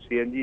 CNG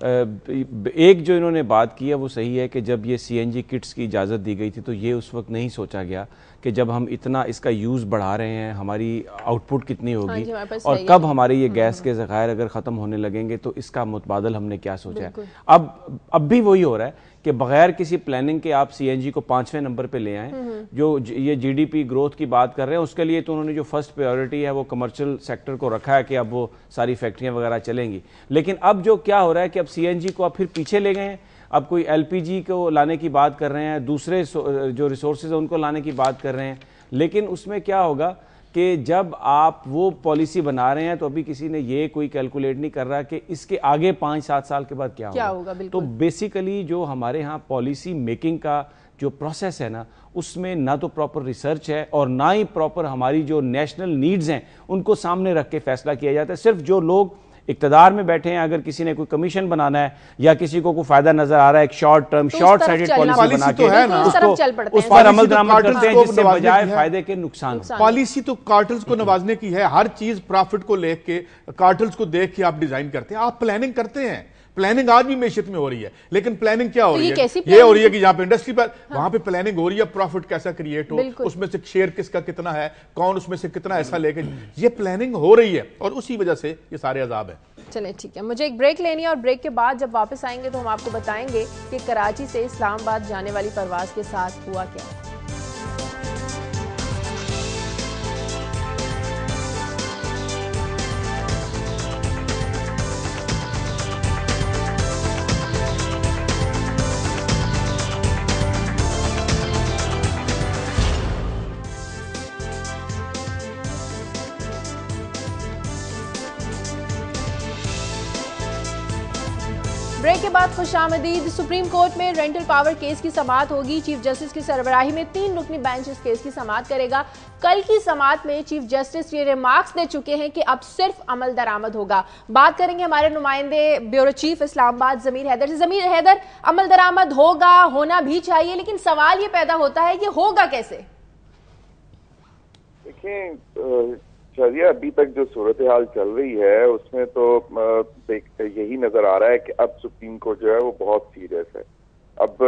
ایک جو انہوں نے بات کی ہے وہ صحیح ہے کہ جب یہ سی این جی کٹس کی اجازت دی گئی تھی تو یہ اس وقت نہیں سوچا گیا کہ جب ہم اتنا اس کا یوز بڑھا رہے ہیں ہماری آؤٹ پٹ کتنی ہوگی اور کب ہمارے یہ گیس کے ذخائر اگر ختم ہونے لگیں گے تو اس کا متبادل ہم نے کیا سوچا ہے. اب بھی وہی ہو رہا ہے کہ بغیر کسی پلاننگ کے آپ سی این جی کو 5ویں نمبر پہ لے آئیں. جو یہ جی ڈی پی گروتھ کی بات کر رہے ہیں اس کے لیے تو انہوں نے جو فرسٹ پریورٹی ہے وہ کمرشل سیکٹر کو رکھا ہے کہ اب وہ ساری فیکٹریاں وغیرہ چلیں گی. لیکن اب جو کیا ہو رہا ہے کہ اب سی این جی کو اب پھر پیچھے لے گئے ہیں, اب کوئی ایل پی جی کو لانے کی بات کر رہے ہیں, دوسرے جو ریسورسز ہیں ان کو لانے کی بات کر رہے ہیں. لیکن اس میں کیا ہوگا کہ جب آپ وہ پالیسی بنا رہے ہیں تو ابھی کسی نے یہ کوئی کیلکولیٹ نہیں کر رہا کہ اس کے آگے 5-7 سال کے بعد کیا ہوگا. تو بیسیکلی جو ہمارے ہاں پالیسی میکنگ کا جو پروسیس ہے نا, اس میں نہ تو پراپر ریسرچ ہے اور نہ ہی پراپر ہماری جو نیشنل نیڈز ہیں ان کو سامنے رکھ کے فیصلہ کیا جاتا ہے. صرف جو لوگ اقتدار میں بیٹھے ہیں, اگر کسی نے کوئی کمیشن بنانا ہے یا کسی کو کوئی فائدہ نظر آ رہا ہے ایک short term short sided policy بنا کے اس پر عمل درآمد کرتے ہیں جس سے بجائے فائدے کے نقصان. پالیسی تو کارٹلز کو نوازنے کی ہے, ہر چیز پروفٹ کو لے کے کارٹلز کو دیکھ کے آپ ڈیزائن کرتے ہیں, آپ پلاننگ کرتے ہیں. پلاننگ آج بھی معیشت میں ہو رہی ہے, لیکن پلاننگ کیا ہو رہی ہے, یہ ہو رہی ہے کہ جہاں پہ انڈسٹری پر وہاں پہ پلاننگ ہو رہی ہے پروفٹ کیسا کریٹ ہو, اس میں سے شیئر کس کا کتنا ہے, کون اس میں سے کتنا ایسا لے کے, یہ پلاننگ ہو رہی ہے اور اسی وجہ سے یہ سارے عذاب ہیں. چلیں ٹھیک ہے, مجھے ایک بریک لینی ہے اور بریک کے بعد جب واپس آئیں گے تو ہم آپ کو بتائیں گے کہ کراچی سے اسلام آباد جانے والی پرواز کے ساتھ ہوا کیا. بریک کے بعد خوش آمدید. سپریم کورٹ میں رینٹل پاور کیس کی سماعت ہوگی. چیف جسٹس کی سربراہی میں 3 رکنی بینچ اس کیس کی سماعت کرے گا. کل کی سماعت میں چیف جسٹس یہ ریمارکس دے چکے ہیں کہ اب صرف عمل درآمد ہوگا. بات کریں گے ہمارے نمائندے بیورو چیف اسلام آباد ضمیر حیدر سے. ضمیر حیدر, عمل درآمد ہوگا, ہونا بھی چاہیے, لیکن سوال یہ پیدا ہوتا ہے کہ ہوگا کیسے؟ دیکھیں شازیہ, ابھی تک جو صورتحال چل رہی ہے اس میں تو یہی نظر آ رہا ہے کہ اب سپریم کورٹ جو ہے وہ بہت سیریس ہے. اب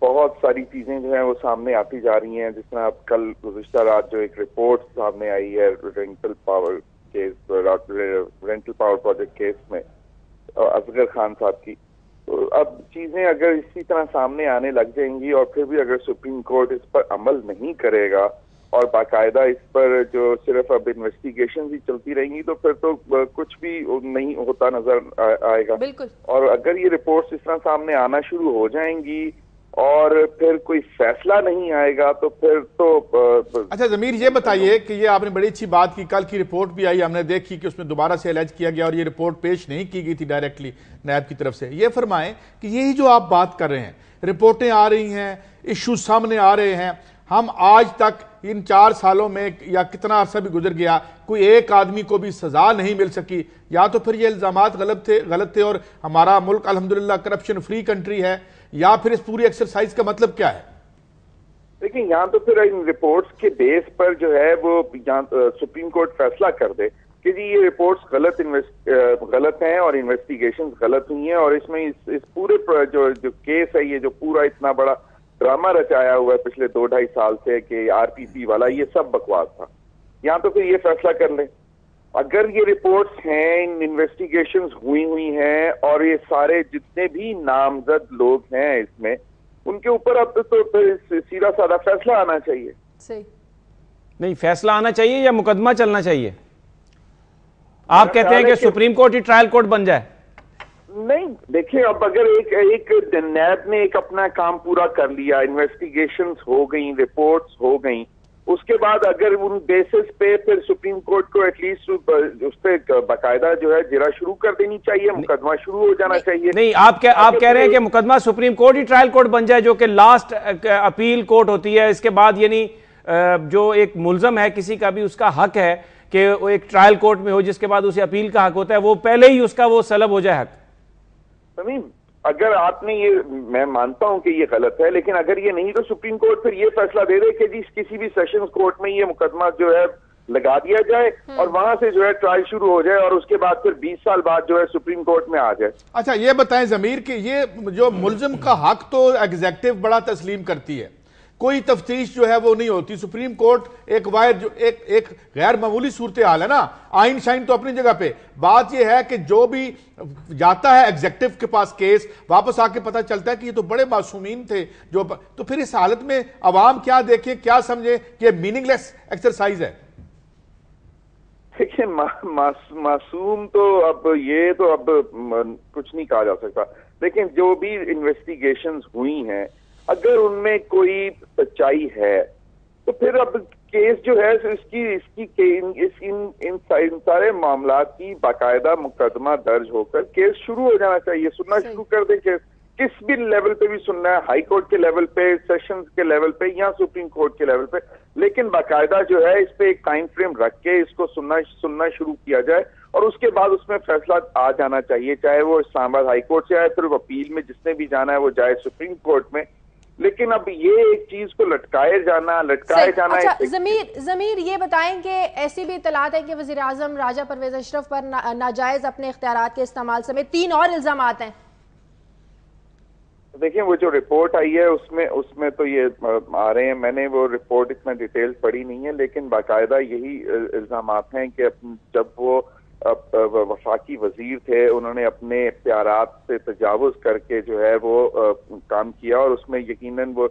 بہت ساری چیزیں جو ہیں وہ سامنے آتی جا رہی ہیں, جس طرح اب کل گزشتہ رات جو ایک رپورٹ سامنے آئی ہے rental power case, rental power project case میں اصغر خان صاحب کی. تو اب چیزیں اگر اسی طرح سامنے آنے لگ جائیں گی اور پھر بھی اگر سپریم کورٹ اس پر عمل نہیں کرے گا اور باقاعدہ اس پر جو صرف اب انویسٹیگیشن ہی چلتی رہیں گی تو پھر تو کچھ بھی نہیں ہوتا نظر آئے گا. اور اگر یہ رپورٹس اس طرح سامنے آنا شروع ہو جائیں گی اور پھر کوئی فیصلہ نہیں آئے گا تو پھر تو اچھا ضمیر یہ بتائیے کہ یہ آپ نے بڑی اچھی بات کی, کل کی رپورٹ بھی آئی, ہم نے دیکھی کہ اس میں دوبارہ سے الائج کیا گیا اور یہ رپورٹ پیش نہیں کی گئی تھی ڈائریکٹلی نیب کی طرف سے. یہ فرمائیں کہ یہی جو آپ بات کر رہے ہیں, رپورٹیں آ رہی ہیں, ایشو سامنے آ رہے ہیں, ہم آج تک ان 4 سالوں میں یا کتنا عرصہ بھی گزر گیا کوئی ایک آدمی کو بھی سزا نہیں مل سکی, یا تو پھر یہ الزامات غلط تھے اور ہمارا ملک الحمدللہ کرپشن فری کنٹری ہے, یا پھر اس پوری ایکسرسائز کا مطلب کیا ہے؟ دیکھیں یہاں تو پھر ان رپورٹس کے بیس پر جو ہے وہ سپریم کورٹ فیصلہ کر دے کہ جی یہ رپورٹس غلط ہیں اور انویسٹیگیشن غلط ہوئی ہیں اور اس میں اس پورے جو کیس ہے, یہ جو پورا اتنا بڑا ڈرامہ رچایا ہوا ہے پچھلے 2-2.5 سال سے کہ آر پی پی والا, یہ سب بکواس تھا. یہاں تو پھر یہ فیصلہ کر لیں اگر یہ رپورٹس ہیں, انویسٹیگیشنز ہوئی ہیں اور یہ سارے جتنے بھی نامزد لوگ ہیں اس میں ان کے اوپر اب تو پھر سیدھا سادہ فیصلہ آنا چاہیے. صحیح نہیں, فیصلہ آنا چاہیے یا مقدمہ چلنا چاہیے؟ آپ کہتے ہیں کہ سپریم کورٹ ہی ٹرائل کورٹ بن جائے؟ نہیں دیکھیں, اب اگر ایک نیب نے ایک اپنا کام پورا کر لیا, انویسٹیگیشنز ہو گئیں, رپورٹس ہو گئیں, اس کے بعد اگر ان بیسس پہ پھر سپریم کورٹ کو ایٹ لیسٹ اس پہ باقاعدہ جو ہے جرا شروع کر دینی چاہیے, مقدمہ شروع ہو جانا چاہیے. نہیں, آپ کہہ رہے ہیں کہ مقدمہ سپریم کورٹ ہی ٹرائل کورٹ بن جائے جو کہ لاسٹ اپیل کورٹ ہوتی ہے, اس کے بعد یعنی جو ایک ملزم ہے کسی کا بھی اس کا حق ہے کہ وہ ایک ٹرائل کورٹ میں ہو جس کے بعد اسے اپیل کا حق ہوتا ہے, وہ پہلے ہی اس کا وہ سلب ہو جائے حق. تمیم اگر آپ نے یہ, میں مانتا ہوں کہ یہ غلط ہے, لیکن اگر یہ نہیں تو سپریم کورٹ پھر یہ فیصلہ دے دے کہ جی کسی بھی سیشنز کورٹ میں یہ مقدمہ جو ہے لگا دیا جائے اور وہاں سے جو ہے ٹرائل شروع ہو جائے اور اس کے بعد پھر 20 سال بعد جو ہے سپریم کورٹ میں آ جائے. اچھا یہ بتائیں ضمیر کہ یہ جو ملزم کا حق تو ایگزیکٹو بڑا تسلیم کرتی ہے, کوئی تفتیش جو ہے وہ نہیں ہوتی. سپریم کورٹ ایک واحد جو ایک غیر معمولی صورتحال ہے نا, آئین شائن تو اپنی جگہ پہ. بات یہ ہے کہ جو بھی جاتا ہے ایگزیکٹو کے پاس کیس, واپس آ کے پتہ چلتا ہے کہ یہ تو بڑے معصومین تھے جو, تو پھر اس حالت میں عوام کیا دیکھیں, کیا سمجھے کہ میننگ لیس ایکسرسائز ہے. دیکھیں معصوم تو اب یہ تو اب کچھ نہیں کہا جا سکتا, لیکن جو بھی انویسٹیگیشنز ہوئی ہیں اگر ان میں کوئی سچائی ہے تو پھر اب کیس جو ہے ان سارے معاملات کی باقاعدہ مقدمہ درج ہو کر کیس شروع ہو جانا چاہیے, سننا شروع کر دیں کیس, کس بھی لیول پہ بھی سننا ہے, ہائی کورٹ کے لیول پہ, سیشنز کے لیول پہ یا سپریم کورٹ کے لیول پہ, لیکن باقاعدہ جو ہے اس پہ ایک ٹائم فریم رکھ کے اس کو سننا شروع کیا جائے اور اس کے بعد اس میں فیصلہ آ جانا چاہیے, چاہے وہ اسلام آباد ہائی کورٹ سے آئے, پھر اپیل میں جس نے بھی جانا ہے وہ جائے سپریم کورٹ میں. لیکن اب یہ ایک چیز کو لٹکائے جانا. اچھا ضمیر یہ بتائیں کہ ایسی بھی اطلاعات ہے کہ وزیر اعظم راجہ پرویز اشرف پر ناجائز اپنے اختیارات کے استعمال سمیت 3 اور الزامات ہیں. دیکھیں وہ جو رپورٹ آئی ہے اس میں تو یہ آ رہے ہیں, میں نے وہ رپورٹ اتنا ڈیٹیل پڑھی نہیں ہے, لیکن باقاعدہ یہی الزامات ہیں کہ جب وہ وفاقی وزیر تھے انہوں نے اپنے اختیارات سے تجاوز کر کے جو ہے وہ کام کیا, اور اس میں یقیناً وہ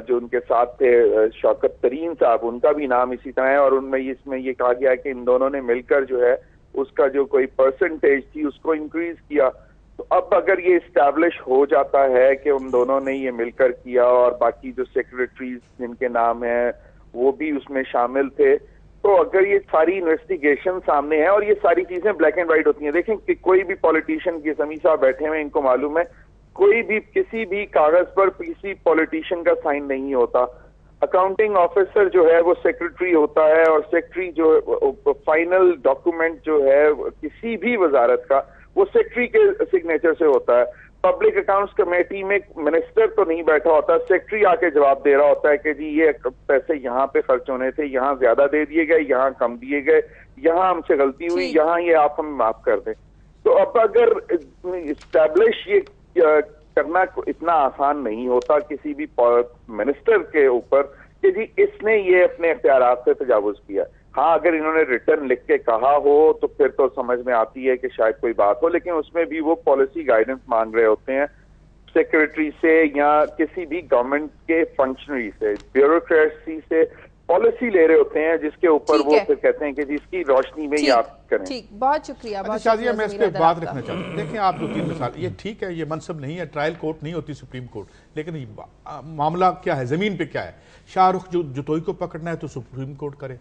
جو ان کے ساتھ تھے شوکت ترین صاحب, ان کا بھی نام اسی طرح ہے, اور ان میں اس میں یہ کہا گیا کہ ان دونوں نے مل کر جو ہے اس کا جو کوئی پرسنٹیج تھی اس کو انکریز کیا. تو اب اگر یہ اسٹیبلش ہو جاتا ہے کہ ان دونوں نے یہ مل کر کیا اور باقی جو سیکریٹریز جن کے نام ہیں وہ بھی اس میں شامل تھے, تو اگر یہ ساری انویسٹیگیشن سامنے ہے اور یہ ساری چیزیں بلیک اینڈ وائٹ ہوتی ہیں. دیکھیں کہ کوئی بھی پولیٹیشین کی سمیع صاحب بیٹھے ہوئے ان کو معلوم ہے کوئی بھی کسی بھی کاغذ پر کسی پولیٹیشین کا سائن نہیں ہوتا. اکاؤنٹنگ آفیسر جو ہے وہ سیکریٹری ہوتا ہے, اور سیکریٹری جو فائنل ڈاکومنٹ جو ہے کسی بھی وزارت کا وہ سیکریٹری کے سگنیچر سے ہوتا ہے. پبلک اکاؤنٹس کمیٹی میں منسٹر تو نہیں بیٹھا ہوتا, سیکریٹری آ کے جواب دے رہا ہوتا ہے کہ جی یہ پیسے یہاں پہ خرچ ہونے تھے, یہاں زیادہ دے دیے گئے, یہاں کم دیے گئے, یہاں ہم سے غلطی ہوئی, یہاں یہ آپ ہمیں معاف کر دیں. تو اب اگر اسٹیبلش یہ کرنا اتنا آسان نہیں ہوتا کسی بھی منسٹر کے اوپر کہ جی اس نے یہ اپنے اختیارات سے تجاوز کیا. ہاں اگر انہوں نے ریٹرن لکھ کے کہا ہو تو پھر تو سمجھ میں آتی ہے کہ شاید کوئی بات ہو, لیکن اس میں بھی وہ پالیسی گائیڈنس مانگ رہے ہوتے ہیں سیکریٹری سے یا کسی بھی گورنمنٹ کے فنکشنری سے, بیوروکریسی سے پالیسی لے رہے ہوتے ہیں جس کے اوپر وہ پھر کہتے ہیں کہ جس کی روشنی میں یہ آپ کریں. ٹھیک, بہت شکریہ. شازیہ میں اس پہ بات رکھنا چاہتا ہوں. دیکھیں آپ 2-3 مثال, یہ ٹھیک ہے یہ منصب نہیں ہے, ٹرائل کورٹ نہیں ہوتی سپریم کورٹ, لیکن معاملہ کیا ہے, زمین پہ کیا ہے. شاہ رخ جتوئی کو پکڑنا ہے تو سپریم کورٹ کرے.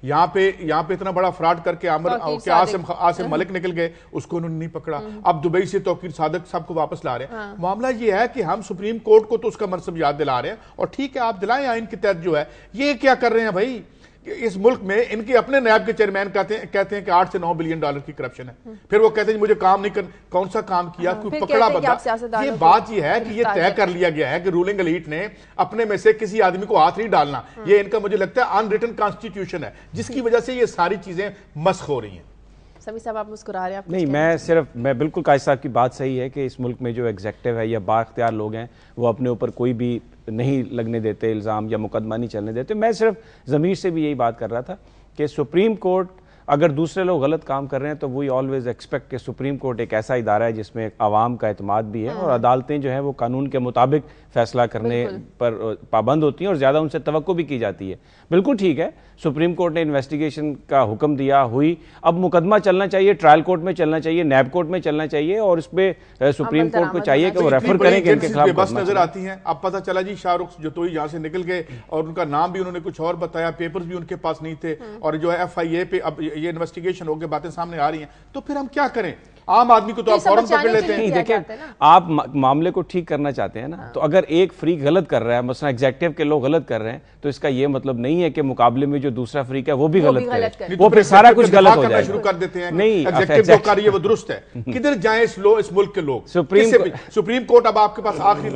یہاں پہ اتنا بڑا فراڈ کر کے عاصم ملک نکل گئے, اس کو انہوں نے نہیں پکڑا. اب دبئی سے توقیر صادق صاحب کو واپس لا رہے ہیں. معاملہ یہ ہے کہ ہم سپریم کورٹ کو تو اس کا منصب یاد دلا رہے ہیں, اور ٹھیک ہے آپ دلائیں آئین کے تحت جو ہے. یہ کیا کر رہے ہیں بھائی, اس ملک میں ان کے اپنے نیب کے چیئرمین کہتے ہیں کہ 8 سے 9 بلین ڈالر کی کرپشن ہے, پھر وہ کہتے ہیں مجھے کام نہیں کرنا. کون سا کام کیا, کوئی پکڑا بندہ. یہ بات یہ ہے کہ یہ طے کر لیا گیا ہے کہ رولنگ ایلیٹ نے اپنے میں سے کسی آدمی کو ہاتھ نہیں ڈالنا. یہ ان کا مجھے لگتا ہے ان ریٹن کانسٹیٹیوشن ہے, جس کی وجہ سے یہ ساری چیزیں مسخ ہو رہی ہیں. سمیع صاحب آپ مسکرا رہے ہیں. نہیں, میں بالکل قائد صاحب کی بات صحیح ہے کہ اس ملک میں جو ایگزیکٹو ہے یا با اختیار لوگ ہیں وہ اپنے اوپر کوئی بھی نہیں لگنے دیتے الزام یا مقدمہ نہیں چلنے دیتے. میں صرف ضمیر سے بھی یہی بات کر رہا تھا کہ سپریم کورٹ اگر دوسرے لوگ غلط کام کر رہے ہیں تو وہی آلویز ایکسپیکٹ کہ سپریم کورٹ ایک ایسا ادارہ ہے جس میں عوام کا اعتماد بھی ہے, اور عدالتیں جو ہیں وہ قانون کے مطابق فیصلہ کرنے پر پابند ہوتی ہیں اور زیادہ ان سے توقع بھی کی جاتی ہے. بالکل ٹھیک ہے, سپریم کورٹ نے انویسٹیگیشن کا حکم دیا, ہوئی, اب مقدمہ چلنا چاہیے, ٹرائل کورٹ میں چلنا چاہیے, نیب کورٹ میں چلنا چاہیے, اور اس پہ سپریم کورٹ کو چاہیے کہ وہ ریفر کریں کہ ان کے خلاف بس نظر آتی ہیں. اب پتہ چلا جی شاہ رخ جتوئی یہاں سے نکل گئے, اور ان کا نام بھی انہوں نے کچھ اور بتایا, پیپرز بھی ان کے پاس نہیں تھے, اور جو ہے FIA پہ اب یہ انویسٹیگیشن ہو کے باتیں سامنے آ رہی ہیں, تو پھر ہم کیا کریں. عام آدمی کو تو آپ فوراً پکڑ لیتے ہیں. دیکھیں آپ معاملے کو ٹھیک کرنا چاہتے ہیں نا, تو اگر ایک فریق غلط کر رہا ہے, مثلا ایگزیکٹو کے لوگ غلط کر رہے ہیں, تو اس کا یہ مطلب نہیں ہے کہ مقابلے میں جو دوسرا فریق ہے وہ بھی غلط کرے, وہ پھر سارا کچھ غلط ہو جائے گا. شروع کر دیتے ہیں نہیں ایگزیکٹو جو کر رہی ہے وہ درست ہے. کدھر جائیں اس ملک کے لوگ؟ سپریم کورٹ, اب آپ کے پاس آخری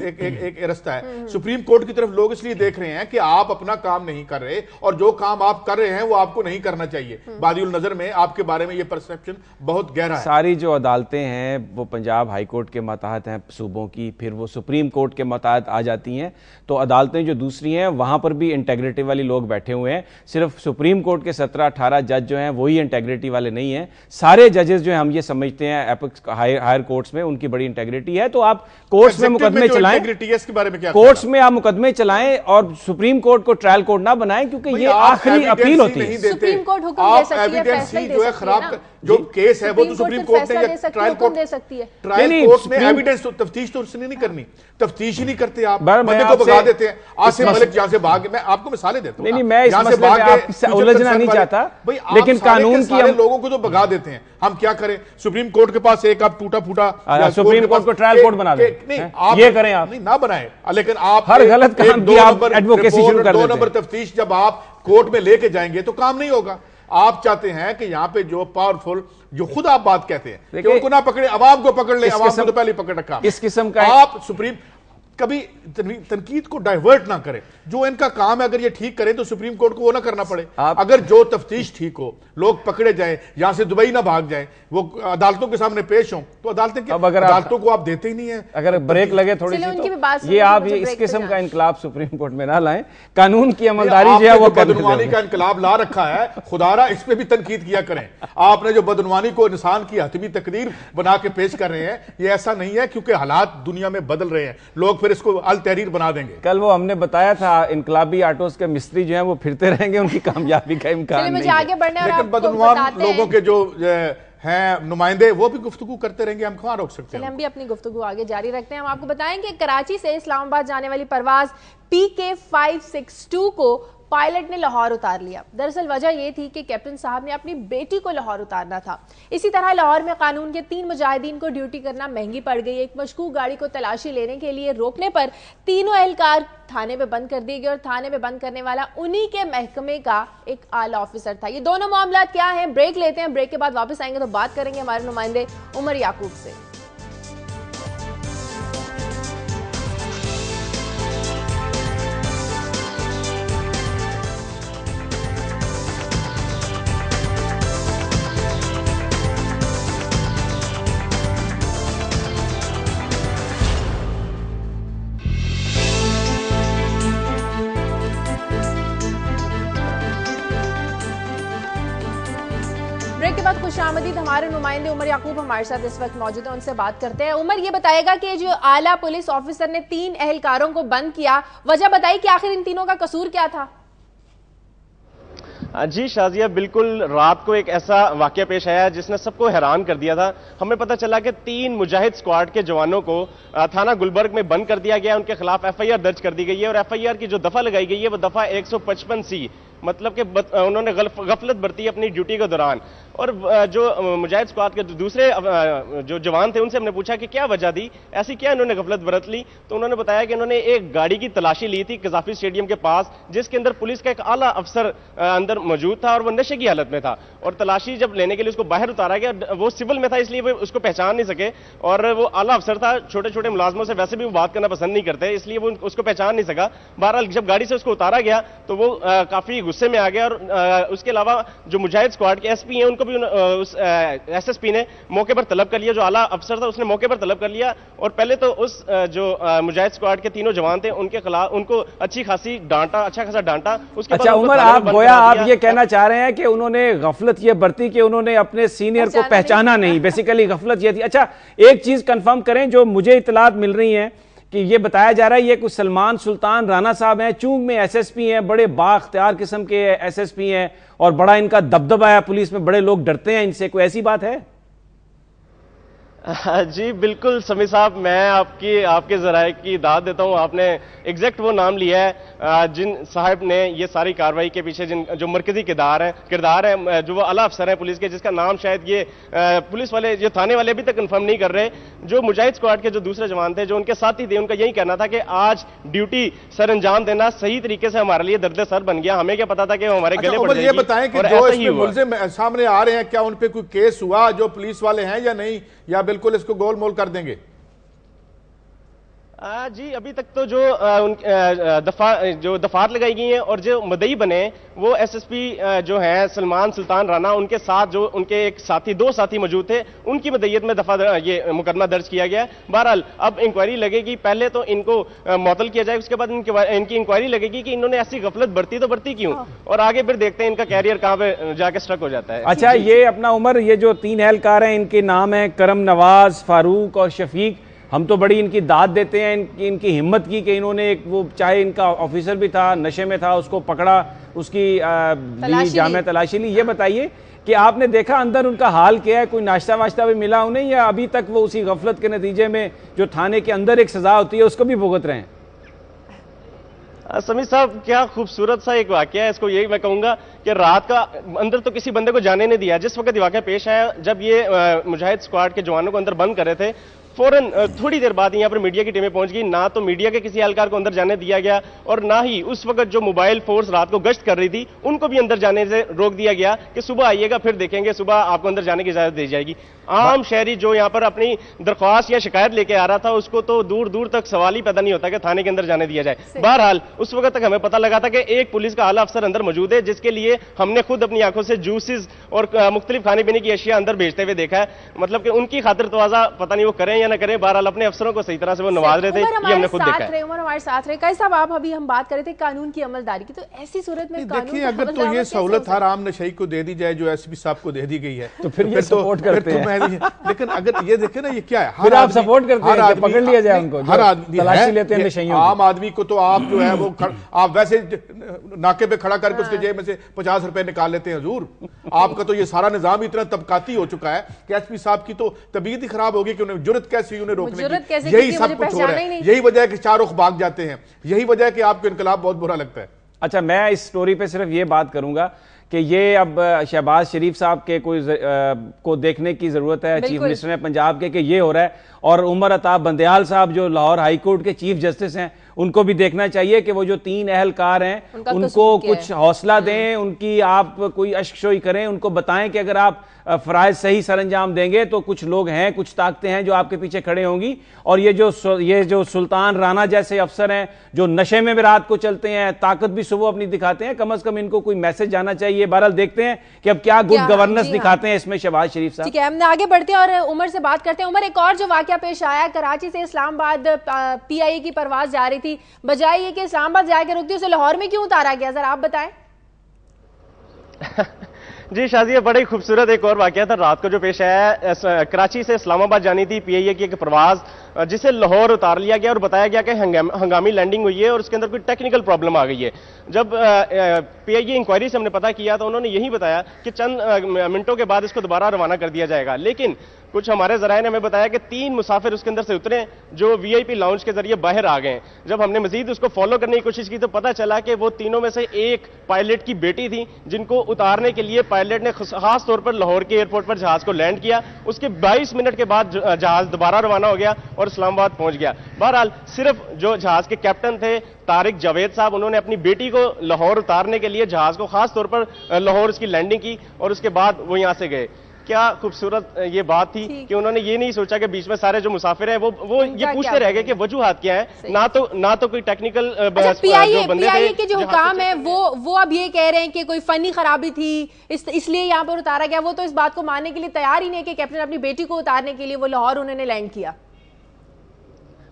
ایک رستہ ہے, سپریم کورٹ کی طرف لوگ اس لیے دیکھ رہے ہیں کہ آپ اپنا کام نہیں کر رہے, اور جو کام آپ کر رہے ہیں وہ آپ کو نہیں کرنا چاہیے. بادی النظر میں آپ کے بارے میں یہ پرسپشن بہت گہرا ہے. ساری جو عدالتیں ہیں وہ پنجاب ہائی کورٹ کے ماتحت ہیں صوبوں کی, پھر وہ سپریم کورٹ کے ماتحت آ جاتی ہیں. تو عدالتیں جو دوسری ہیں وہاں پر بھی انٹیگریٹی والی لوگ بیٹھے ہوئے ہیں. صرف سپریم کورٹ کے 17-18 جج جو ہیں وہی انٹیگریٹی والے نہیں ہیں. سارے ججز جو ہیں ہم یہ سمجھتے ہیں ایپکس ہائر کورٹس میں ان کی بڑی انٹیگریٹی ہے. تو آپ کورٹس میں مقدمے چلائیں, کورٹس میں آپ مقدمے چلائیں, اور سپریم کورٹ کو ٹرائل کورٹ نہ بنائیں, کیونکہ یہ آخری اپیل ہوتی ہے. سپریم کورٹ حکم دے سکتی ہے, فیصلہ دے سکتی ہے. جو کیس ہے وہ تو سپریم کورٹ نے ٹرائل کورٹ دے سکتی ہے. ٹرائل کورٹ نے ایویڈنس تو تفتیش تو اس نے نہیں کرنی, تفتیش ہی نہیں کرتے. آپ بندے کو بھگا دیتے ہیں. عاصم ملک یہاں سے بھاگ, میں آپ کو مثالیں دیتا ہوں. نہیں میں اس مسئلے میں آپ سے الجھنا نہیں چاہتا, لیکن قانون کی سارے لوگوں کو تو بھگا دیتے ہیں. ہم کیا کریں؟ سپریم کورٹ کے پاس ایک آپ ٹوٹا پھوٹا سپریم کورٹ کو ٹرائل کورٹ بنا دیں, یہ کریں آپ. نہیں نہ بنائیں, لیکن آپ ہر غلط کام کی آپ ایڈوکیسی شروع کر دیتے ہیں. 2 نمبر تفتیش جب آپ کورٹ میں لے کے جائیں گے تو کام نہیں ہوگا. آپ چاہتے ہیں کہ یہاں پہ جو پاورفل, جو خود آپ بات کہتے ہیں کہ ان کو نہ پکڑے, عوام کو پکڑ لیں, عوام کو تو پہلے پکڑ رکھا. اس قسم کا آپ سپریم کبھی تنقید کو ڈائیورٹ نہ کریں. جو ان کا کام ہے اگر یہ ٹھیک کریں تو سپریم کورٹ کو وہ نہ کرنا پڑے. اگر جو تفتیش ٹھیک ہو, لوگ پکڑے جائیں, یہاں سے دبئی نہ بھاگ جائیں, وہ عدالتوں کے سامنے پیش ہوں, تو عدالتوں کو آپ دیتے ہی نہیں ہیں. اگر بریک لگے تھوڑی سی تو یہ آپ اس قسم کا انقلاب سپریم کورٹ میں نہ لائیں. قانون کی عملداری جو ہے وہ بدعنوانی کا انقلاب لا رکھا ہے, خدا را اس پہ بھی تنقید کیا کریں. آپ نے جو بدعنوانی کو انسان کی حتمی تقریر بنا کے پیش کر رہے ہیں, یہ ایسا نہیں ہے, کیونکہ حالات دنیا میں بدل رہے ہیں. لوگ پھر اس کو التحریر بنا دیں گے. کل وہ ہم نے بتایا تھا انقلابی آٹوز کے مستری جو ہیں وہ پھرتے رہیں گے, ان کی کامیابی کا امکان نہیں ہے. لیکن بدعنوان لوگوں کے جو ہیں نمائندے وہ بھی گفتگو کرتے رہیں گے, ہم کہاں روک سکتے ہیں. ہم بھی اپنی گفتگو آگے جاری رکھتے ہیں. ہم آپ کو بتائیں کہ کراچی سے اسلام آباد جانے والی پرواز PK562 کو پائلٹ نے لاہور اتار لیا. دراصل وجہ یہ تھی کہ کیپٹن صاحب نے اپنی بیٹی کو لاہور اتارنا تھا. اسی طرح لاہور میں قانون کے 3 مجاہدین کو ڈیوٹی کرنا مہنگی پڑ گئی. ایک مشکوک گاڑی کو تلاشی لینے کے لیے روکنے پر تینوں اہلکار تھانے میں بند کر دیے گئے, اور تھانے میں بند کرنے والا انہی کے محکمے کا ایک اعلیٰ آفیسر تھا. یہ دونوں معاملات کیا ہیں؟ بریک لیتے ہیں, بریک کے بعد واپس آئیں گے تو بات کریں گے ہمارے نمائندے عمر یعقوب سے. بریک کے بعد خوش آمدید. ہمارے نمائندے عمر یعقوب ہمارے ساتھ اس وقت موجود ہیں, ان سے بات کرتے ہیں. عمر, یہ بتائے گا کہ جو اعلیٰ پولیس آفیسر نے 3 اہلکاروں کو بند کیا, وجہ بتائی کہ آخر ان تینوں کا قصور کیا تھا؟ جی شازیہ, بالکل رات کو ایک ایسا واقعہ پیش آیا جس نے سب کو حیران کر دیا تھا. ہمیں پتہ چلا کہ 3 مجاہد سکواڈ کے جوانوں کو تھانہ گلبرگ میں بند کر دیا گیا. ان کے خلاف FIR درج کر دی گئی ہے, اور FIR کی جو دفعہ لگائی گئی ہے وہ دفعہ 155C, مطلب کہ انہوں نے غفلت برتی اپنی ڈیوٹی کے دوران. اور جو مجاہد سکواڈ کے دوسرے جو جوان تھے ان سے ہم نے پوچھا کہ کیا وجہ دی, ایسی کیا انہوں نے غفلت برت لی, تو انہوں نے بتایا کہ انہوں نے ایک گاڑی کی تلاشی لی تھی قذافی اسٹیڈیم کے پاس, جس کے اندر پولیس کا ایک اعلیٰ افسر اندر موجود تھا اور وہ نشے کی حالت میں تھا. اور تلاشی جب لینے کے لیے اس کو باہر اتارا گیا, وہ سول میں تھا اس لیے وہ اس کو پہچان نہیں سکے, اور وہ اعلیٰ افسر تھا. چھوٹے چھوٹے ملازموں سے ویسے بھی وہ بات کرنا پسند نہیں کرتے, اس لیے وہ اس کو پہچان نہیں سکا. بہرحال جب گاڑی سے اس کو اتارا گیا تو وہ کافی غصے میں آ گیا, اور اس کے علاوہ جو مجاہد سکواڈ کے SP ہیں ان کو بھی اس SSP نے موقع پر طلب کر لیا. جو اعلیٰ افسر تھا اس نے موقع پر طلب کر لیا, اور پہلے تو اس جو مجاہد سکواڈ کے تینوں جوان تھے ان کے خلاف ان کو اچھی خاصی ڈانٹا, اچھا خاصا ڈانٹا. اس کے اچھا عمر, آپ گویا آپ یہ کہنا چاہ رہے ہیں کہ انہوں نے غفلت یہ برتی کہ انہوں نے اپنے سینئر کو پہچانا نہیں, بیسیکلی غفلت یہ تھی. اچھا ایک چیز کنفرم کریں, جو مجھے اطلاعات مل رہی ہیں کہ یہ بتایا جا رہا ہے یہ کچھ سلمان سلطان رانا صاحب ہیں, چونگ میں SSP ہیں, بڑے بااختیار قسم کے SSP ہیں, اور بڑا ان کا دبدبہ ہے پولیس میں, بڑے لوگ ڈرتے ہیں ان سے, کوئی ایسی بات ہے؟ جی بالکل سمی صاحب، میں آپ کے ذرائع کی داد دیتا ہوں. آپ نے ایگزیکٹ وہ نام لیا ہے جن صاحب نے یہ ساری کارروائی کے پیچھے جو مرکزی کردار ہے جو وہ اعلیٰ افسر ہیں پولیس کے، جس کا نام شاید یہ پولیس والے جو تھانے والے ابھی تک کنفرم نہیں کر رہے. جو مجاہد اسکواڈ کے جو دوسرے جوان تھے جو ان کے ساتھی تھے، ان کا یہی کہنا تھا کہ آج ڈیوٹی سر انجام دینا صحیح طریقے سے ہمارے لیے درد سر بن گیا. ہمیں کیا پتا تھا کہ وہ ہمارے گلے پڑ جائے گی. یہ بتائیں کہ جو اس میں ملزم سامنے آ رہے ہیں، کیا ان پہ کوئی کیس ہوا جو پولیس والے ہیں یا نہیں، یا بالکل اس کو گول مول کر دیں گے؟ جی ابھی تک تو جو دفعات لگائی گئی ہیں اور جو مدعی بنے وہ ایس ایس پی جو ہیں سلمان سلطان رانا، ان کے ساتھ جو ان کے ایک ساتھی، دو ساتھی موجود تھے، ان کی مدعیت میں یہ مقدمہ درج کیا گیا ہے. بہرحال اب انکوائری لگے گی. پہلے تو ان کو معطل کیا جائے، اس کے بعد ان کی انکوائری لگے گی کہ انہوں نے ایسی غفلت برتی کیوں، اور آگے پھر دیکھتے ہیں ان کا کیریئر کہاں پہ جا کے سٹرک ہو جاتا ہے. اچھا یہ اپنا عمر، یہ جو 3 اہلکار ہیں ان کے نام ہیں کرم نواز، فاروق اور شفیق. ہم تو بڑی ان کی داد دیتے ہیں ان کی ہمت کی کہ انہوں نے وہ چاہے ان کا آفیسر بھی تھا، نشے میں تھا، اس کو پکڑا، اس کی جامع تلاشی لی. یہ بتائیے کہ آپ نے دیکھا اندر ان کا حال کیا ہے؟ کوئی ناشتہ واشتہ بھی ملا انہیں، یا ابھی تک وہ اسی غفلت کے نتیجے میں جو تھانے کے اندر ایک سزا ہوتی ہے اس کو بھی بھگت رہے ہیں؟ سمی صاحب کیا خوبصورت سا ایک واقعہ ہے. اس کو یہی میں کہوں گا کہ رات کا اندر تو کسی بندے کو جانے نہیں دیا. جس وقت یہ واقعہ پیش آیا، جب یہ مجاہد اسکواڈ کے جوانوں کو اندر بند کر رہے تھے، فوراً تھوڑی دیر بعد یہاں پر میڈیا کی ٹیمیں پہنچ گئی. نہ تو میڈیا کے کسی اہلکار کو اندر جانے دیا گیا، اور نہ ہی اس وقت جو موبائل فورس رات کو گشت کر رہی تھی ان کو بھی اندر جانے سے روک دیا گیا کہ صبح آئیے گا، پھر دیکھیں گے، صبح آپ کو اندر جانے کی اجازت دی جائے گی. عام شہری جو یہاں پر اپنی درخواست یا شکایت لے کے آ رہا تھا، اس کو تو دور دور تک سوال ہی پیدا نہیں ہوتا کہ تھانے کے اندر جانے دیا جائے. بہرحال اس وقت تک ہمیں پتہ لگا تھا کہ ایک پولیس کا اعلیٰ افسر اندر موجود ہے، جس کے لیے ہم نے خود اپنی آنکھوں سے جوسز اور مختلف کھانے پینے کی اشیاء اندر بھیجتے ہوئے دیکھا ہے. مطلب کہ ان کی خاطر تواضع پتہ نہیں وہ کریں یا نہ کریں، بہرحال اپنے افسروں کو صحیح طرح سے وہ نواز رہے تھے. یہ ہم نے خود دیکھا ہے. عمر ہمارے ساتھ رہے. قیس صاحب آپ ابھی ہم بات کر رہے تھے قانون کی عملداری کی، تو ایسی صورت میں دیکھیں اگر تو یہ سہولت ہر عام نشئی کو دے دی جائے جو ایس پی صاحب کو دے دی گئی ہے تو پھر یہ سپورٹ کرتے ہیں. لیکن اگر یہ دیکھیں نا، یہ کیا ہے، پھر آپ سپورٹ کرتے ہیں کہ پکڑ لیا جائے ان کو، ہر آدمی تلاشی لیتے ہیں نشئیوں. عام آدمی کو تو آپ جو ہے وہ آپ ویسے ناکے پہ کھڑا کر کے اس کے جیب میں سے 50 روپے نکال لیتے ہیں. حضور آپ کا تو یہ سارا نظام اتنا طبقاتی ہو چکا ہے کہ ایس پی صاحب کی تو طبیعت ہی خراب ہوگی کہ انہیں جرت کیسی انہیں روکنے کی. یہی سب کچھ ہو رہا ہے. یہی وجہ ہے کہ چار رخ بھاگ جاتے ہیں. یہی وجہ ہے کہ آپ کو انقلاب بہت برا لگتا ہے. اچھا میں اس سٹوری پہ صرف یہ بات کروں گا کہ یہ اب شہباز شریف صاحب کے کو دیکھنے کی ضرورت ہے، چیف منسٹر نے پنجاب کے، کہ یہ ہو رہا ہے. اور عمر عطا بندیال صاحب جو لاہور ہائی کورٹ کے چیف جسٹس ہیں، ان کو بھی دیکھنا چاہیے کہ وہ جو 3 اہلکار ہیں ان کو کچھ حوصلہ دیں، ان کی آپ کوئی اشک شوئی کریں، ان کو بتائیں کہ اگر آپ فرائض صحیح سر انجام دیں گے تو کچھ لوگ ہیں، کچھ طاقتیں ہیں جو آپ کے پیچھے کھڑے ہوں گی. اور یہ جو سلطان رانا جیسے افسر ہیں جو نشے میں بھی رات کو چلتے ہیں، طاقت بھی صبح اپنی دکھاتے ہیں، کم از کم ان کو کوئی میسج جانا چاہیے. بہرحال دیکھتے ہیں کہ اب کیا گڈ گورننس دکھاتے ہیں اس میں شہباز شریف صاحب. ٹھیک ہے، ہم نے آگے بڑھتے ہیں اور عمر سے بات کرتے ہیں. عمر ایک اور جو واقعہ پیش آیا، کراچی سے اسلام آباد پی آئی اے کی پرواز جا رہی تھی، بجائے یہ کہ اسلام آباد جا کے رکتی اسے لاہور میں کیوں اتارا گیا، ذرا آپ بتائیں. جی شازیہ، بڑی خوبصورت ایک اور واقعہ تھا رات کو جو پیش آیا ہے. کراچی سے اسلام آباد جانی تھی پی آئی اے کی ایک پرواز، جسے لاہور اتار لیا گیا اور بتایا گیا کہ ہنگامی لینڈنگ ہوئی ہے اور اس کے اندر کوئی ٹیکنیکل پرابلم آ گئی ہے. جب پی آئی اے انکوائری سے ہم نے پتہ کیا تو انہوں نے یہی بتایا کہ چند منٹوں کے بعد اس کو دوبارہ روانہ کر دیا جائے گا. لیکن کچھ ہمارے ذرائع نے ہمیں بتایا کہ 3 مسافر اس کے اندر سے اترے جو وی آئی پی لاؤنج کے ذریعے باہر آ گئے. جب ہم نے مزید اس کو فالو کرنے کی کوشش کی تو پتہ چلا کہ وہ تینوں میں سے ایک پائلٹ کی بیٹی تھی، جن کو اتارنے کے لیے پائلٹ نے خاص طور پر لاہور کے ایئرپورٹ پر جہاز کو لینڈ کیا. اس کے 22 منٹ کے بعد جہاز دوبارہ روانہ ہو گیا اور اسلام آباد پہنچ گیا. بہرحال صرف جو جہاز کے کیپٹن تھے طارق جاوید صاحب، انہوں نے اپنی بیٹی کو لاہور اتارنے کے لیے جہاز کو خاص طور پر لاہور اس کی لینڈنگ کی اور اس کے بعد وہ یہاں سے گئے. کیا خوبصورت یہ بات تھی کہ انہوں نے یہ نہیں سوچا کہ بیچ میں سارے جو مسافر ہیں وہ یہ پوچھتے رہ گئے کہ وجوہات کیا ہیں. نہ تو کوئی ٹیکنیکل پی آئی اے کے جو حکام ہیں وہ اب یہ کہہ رہے ہیں کہ کوئی فنی خرابی تھی اس لیے یہاں پر اتارا گیا. وہ تو اس بات کو ماننے کے لیے تیار ہی نہیں کہ کیپٹن اپنی بیٹی کو اتارنے کے لیے وہ لاہور انہوں نے لینڈ کیا.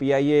PIA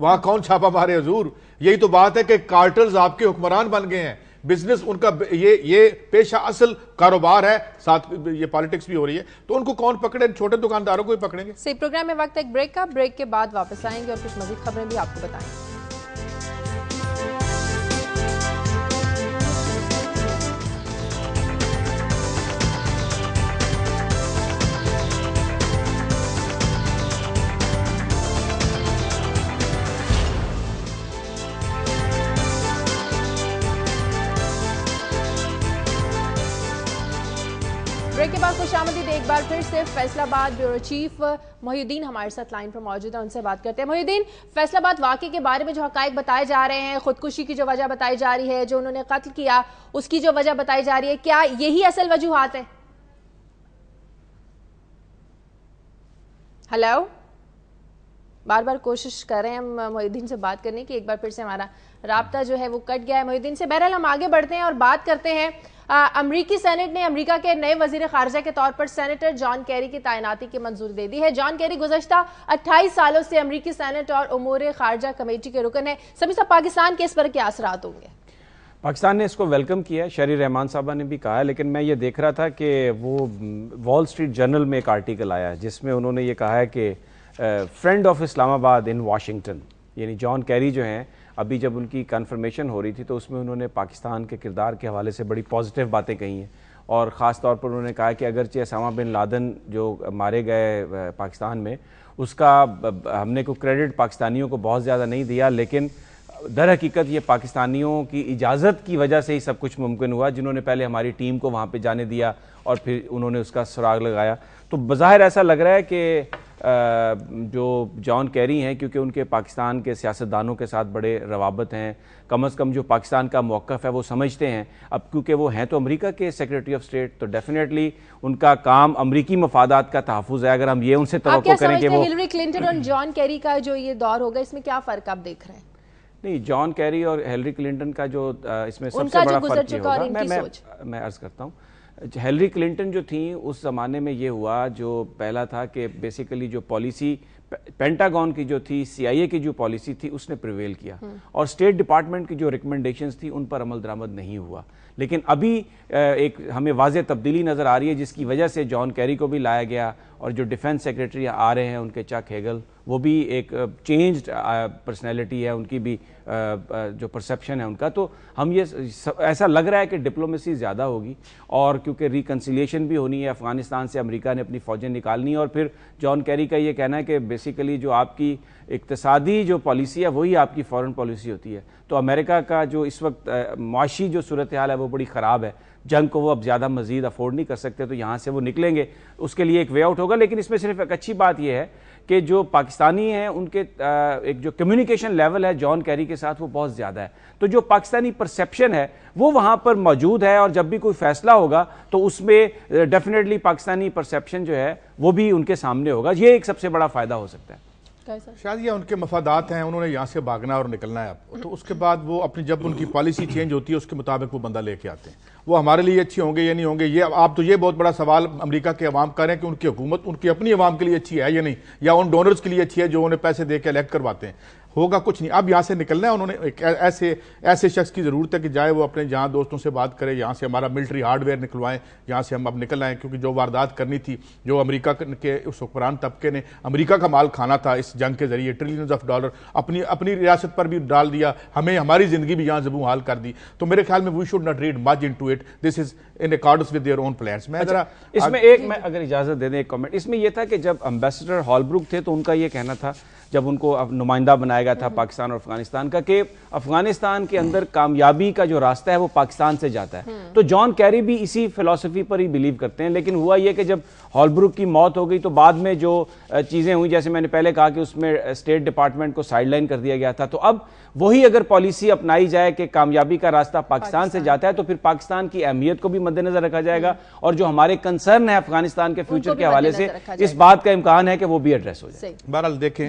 وہاں کون چھاپا مارے حضور؟ یہی تو بات ہے کہ کارٹلز آپ کے حکمران بن گئے ہیں، بزنس ان کا یہ پیشہ اصل کاروبار ہے، ساتھ یہ پالیٹکس بھی ہو رہی ہے، تو ان کو کون پکڑے؟ چھوٹے دکانداروں کو ہی پکڑیں گے۔ صحیح، پروگرام میں وقت ایک بریک کا، بریک کے بعد واپس آئیں گے اور کچھ مزید خبریں بھی آپ کو بتائیں گے۔ بریک کے بعد خوش آمدید ایک بار پھر سے۔ فیصل آباد بیورو چیف محی الدین ہمارے ساتھ لائن پر موجود ہیں، ان سے بات کرتے ہیں۔ محی الدین، فیصل آباد واقعے کے بارے میں جو حقائق بتائے جا رہے ہیں، خودکشی کی جو وجہ بتائی جا رہی ہے، جو انہوں نے قتل کیا اس کی جو وجہ بتائی جا رہی ہے، کیا یہی اصل وجوہات ہیں؟ ہیلو، بار بار کوشش کر رہے ہیں ہم محی الدین سے بات کرنے کی، ایک بار پھر سے ہمارا رابطہ جو ہے وہ کٹ گیا ہے محی الدین سے۔ بہرحال ہم آگے بڑھتے ہیں اور بات کرتے ہیں امریکی سینٹ نے امریکہ کے نئے وزیر خارجہ کے طور پر سینیٹر جان کیری کی تعیناتی کی منظوری دے دی ہے۔ جان کیری گزشتہ 28 سالوں سے امریکی سینٹ اور امور خارجہ کمیٹی کے رکن ہے۔ سمیع صاحب، پاکستان کے اس پر کیا اثرات ہوں گے؟ پاکستان نے اس کو ویلکم کیا ہے، شہری رحمان صاحبہ نے بھی کہا ہے، لیکن میں یہ دیکھ رہا تھا کہ وہ وال اسٹریٹ جرنل میں ایک آرٹیکل آیا جس میں انہوں نے یہ کہا ہے کہ فرینڈ آف اسلام آباد ان واشنگٹن، یعنی جان کیری جو ہیں، ابھی جب ان کی کنفرمیشن ہو رہی تھی تو اس میں انہوں نے پاکستان کے کردار کے حوالے سے بڑی پازیٹیو باتیں کہی ہیں، اور خاص طور پر انہوں نے کہا کہ اگرچہ اسامہ بن لادن جو مارے گئے پاکستان میں، اس کا ہم نے کوئی کریڈٹ پاکستانیوں کو بہت زیادہ نہیں دیا، لیکن در حقیقت یہ پاکستانیوں کی اجازت کی وجہ سے ہی سب کچھ ممکن ہوا، جنہوں نے پہلے ہماری ٹیم کو وہاں پہ جانے دیا اور پھر انہوں نے اس کا سراغ لگایا۔ تو بظاہر ایسا لگ رہا ہے کہ جو جان کیری ہیں، کیونکہ ان کے پاکستان کے سیاستدانوں کے ساتھ بڑے روابط ہیں، کم از کم جو پاکستان کا موقف ہے وہ سمجھتے ہیں، اب کیونکہ وہ ہیں تو امریکہ کے سیکریٹری آف اسٹیٹ، تو ڈیفینیٹلی ان کا کام امریکی مفادات کا تحفظ ہے۔ اگر ہم یہ ان سے توقع کریں کہ وہ ہلری کلنٹن اور جان کیری کا جو یہ دور ہوگا، اس میں کیا فرق آپ دیکھ رہے ہیں؟ نہیں، جان کیری اور ہلری کلنٹن کا جو اس میں سب سے بڑا فرق یہ ہوگا، میں عرض کرتا ہوں، ہلری کلنٹن جو تھیں اس زمانے میں یہ ہوا، جو پہلا تھا کہ بیسیکلی جو پالیسی پینٹاگون کی جو تھی، سی آئی اے کی جو پالیسی تھی، اس نے پریویل کیا، اور اسٹیٹ ڈپارٹمنٹ کی جو ریکمنڈیشنز تھی ان پر عمل درآمد نہیں ہوا۔ لیکن ابھی ایک ہمیں واضح تبدیلی نظر آ رہی ہے، جس کی وجہ سے جان کیری کو بھی لایا گیا، اور جو ڈیفنس سیکریٹری آ رہے ہیں ان کے چک ہیگل، وہ بھی ایک چینجڈ پرسنالٹی ہے، ان کی بھی جو پرسیپشن ہے ان کا، تو ہم یہ ایسا لگ رہا ہے کہ ڈپلومیسی زیادہ ہوگی، اور کیونکہ ریکنسیلیشن بھی ہونی ہے، افغانستان سے امریکہ نے اپنی فوجیں نکالنی ہے، اور پھر جان کیری کا یہ کہنا ہے کہ بیسیکلی جو آپ کی اقتصادی جو پالیسی ہے وہی آپ کی فورن پالیسی ہوتی ہے، تو امریکہ کا جو اس وقت معاشی جو صورتحال ہے وہ بڑی خراب ہے، جنگ کو وہ اب زیادہ مزید افورڈ نہیں کر سکتے، تو یہاں سے وہ نکلیں گے، اس کے لیے ایک وے آؤٹ ہوگا۔ لیکن اس میں صرف ایک اچھی بات یہ ہے کہ جو پاکستانی ہیں ان کے ایک جو کمیونیکیشن لیول ہے جان کیری کے ساتھ وہ بہت زیادہ ہے، تو جو پاکستانی پرسیپشن ہے وہ وہاں پر موجود ہے، اور جب بھی کوئی فیصلہ ہوگا تو اس میں ڈیفینیٹلی پاکستانی پرسیپشن جو ہے وہ بھی ان کے سامنے ہوگا، یہ ایک سب سے بڑا فائدہ ہو سکتا ہے۔ شاید یہ ان کے مفادات ہیں، انہوں نے یہاں سے بھاگنا اور نکلنا ہے اب، تو اس کے بعد وہ اپنی جب ان کی پالیسی چینج ہوتی ہے اس کے مطابق وہ بندہ لے کے آتے ہیں، وہ ہمارے لیے اچھی ہوں گے یا نہیں ہوں گے، یہ آپ تو یہ بہت بڑا سوال امریکہ کے عوام کر رہے ہیں کہ ان کی حکومت ان کی اپنی عوام کے لیے اچھی ہے یا نہیں، یا ان ڈونرز کے لیے اچھی ہے جو انہیں پیسے دے کے الیکٹ کرواتے ہیں، ہوگا کچھ نہیں۔ اب یہاں سے نکلنا ہے، انہوں نے ایک ایسے شخص کی ضرورت ہے کہ جائے وہ اپنے جہاں دوستوں سے بات کرے، یہاں سے ہمارا ملٹری ہارڈ ویئر نکلوائیں، یہاں سے ہم اب نکل آئیں، کیونکہ جو واردات کرنی تھی، جو امریکہ کے اس حکمران طبقے نے امریکہ کا مال کھانا تھا اس جنگ کے ذریعے، ٹریلینز آف ڈالر اپنی ریاست پر بھی ڈال دیا، ہمیں ہماری زندگی بھی یہاں زبوں حال کر دی، تو میرے خیال میں we should not read much into it, this is in accordance with their own plans. میں ذرا اس میں ایک میں اگر اجازت دے دیں ایک کامنٹ، اس میں یہ تھا کہ جب امبیسڈر ہالبروک تھے تو ان کا یہ کہنا تھا، جب ان کو نمائندہ بنایا گیا تھا پاکستان اور افغانستان کا، کہ افغانستان کے اندر کامیابی کا جو راستہ ہے وہ پاکستان سے جاتا ہے، تو جان کیری بھی اسی فلسفی پر ہی بلیو کرتے ہیں۔ لیکن ہوا یہ کہ جب ہالبروک کی موت ہو گئی تو بعد میں جو چیزیں ہوئی، جیسے میں نے پہلے کہا کہ اس میں اسٹیٹ ڈپارٹمنٹ کو سائڈ لائن کر دیا گیا تھا، تو اب وہی اگر پالیسی اپنائی جائے کہ کامیابی کا راستہ پاکستان سے جاتا ہے تو پھر پاکستان کی اہمیت کو بھی مد نظر رکھا جائے گا، اور جو ہمارے کنسرن ہے افغانستان کے فیوچر کے حوالے سے اس بات کا امکان ہے کہ وہ بھی ایڈریس ہو جائے۔ بہرحال دیکھیں